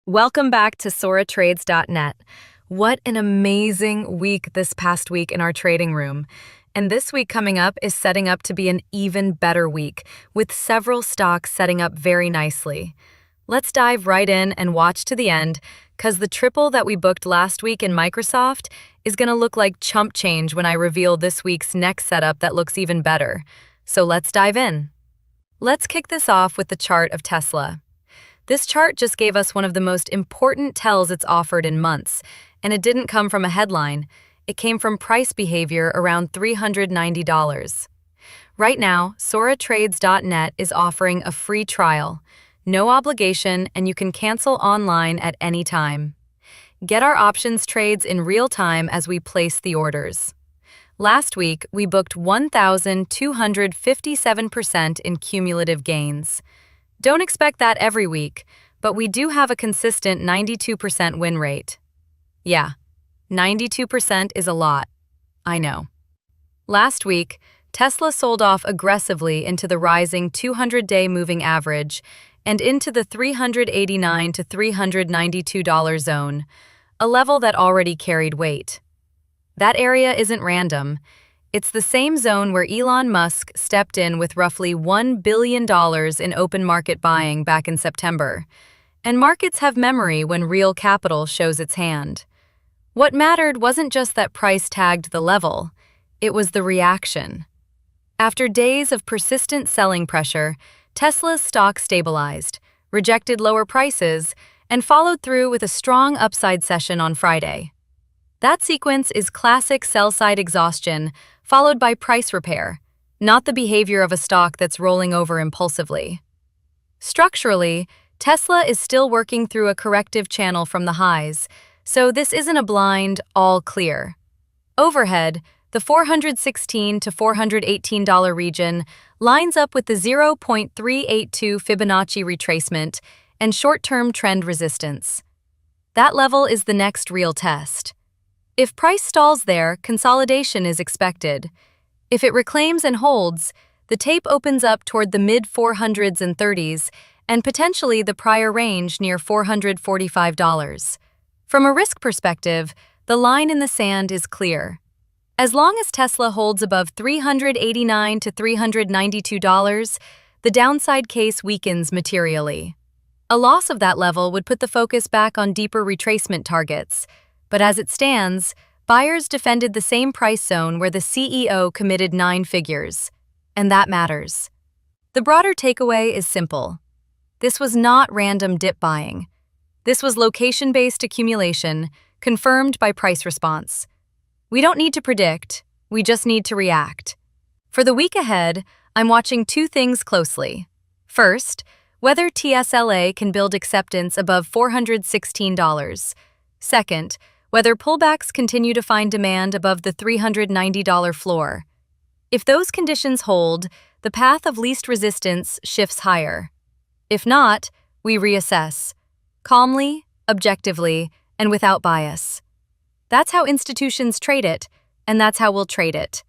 Welcome back to SoraTrades.net. What an amazing week this past week in our trading room. And this week coming up is setting up to be an even better week, with several stocks setting up very nicely. Let's dive right in and watch to the end, because the triple that we booked last week in Microsoft is going to look like chump change when I reveal this week's next setup that looks even better. So let's dive in. Let's kick this off with the chart of Tesla. This chart just gave us one of the most important tells it's offered in months, and it didn't come from a headline. It came from price behavior around $390. Right now, SoraTrades.net is offering a free trial. No obligation, and you can cancel online at any time. Get our options trades in real time as we place the orders. Last week, we booked 1,257% in cumulative gains. Don't expect that every week, but we do have a consistent 92% win rate. Yeah, 92% is a lot. I know. Last week, Tesla sold off aggressively into the rising 200-day moving average and into the $389 to $392 zone, a level that already carried weight. That area isn't random. It's the same zone where Elon Musk stepped in with roughly $1 billion in open market buying back in September. And markets have memory when real capital shows its hand. What mattered wasn't just that price tagged the level, it was the reaction. After days of persistent selling pressure, Tesla's stock stabilized, rejected lower prices, and followed through with a strong upside session on Friday. That sequence is classic sell-side exhaustion, followed by price repair, not the behavior of a stock that's rolling over impulsively. Structurally, Tesla is still working through a corrective channel from the highs, so this isn't a blind, all clear. Overhead, the $416 to $418 region lines up with the 0.382 Fibonacci retracement and short-term trend resistance. That level is the next real test. If price stalls there, consolidation is expected. If it reclaims and holds, the tape opens up toward the mid-400s and 30s and potentially the prior range near $445. From a risk perspective, the line in the sand is clear. As long as Tesla holds above $389 to $392, the downside case weakens materially. A loss of that level would put the focus back on deeper retracement targets. But as it stands, buyers defended the same price zone where the CEO committed 9 figures. And that matters. The broader takeaway is simple. This was not random dip buying. This was location-based accumulation, confirmed by price response. We don't need to predict, we just need to react. For the week ahead, I'm watching 2 things closely. First, whether TSLA can build acceptance above $416. Second, whether pullbacks continue to find demand above the $390 floor. If those conditions hold, the path of least resistance shifts higher. If not, we reassess, calmly, objectively, and without bias. That's how institutions trade it, and that's how we'll trade it.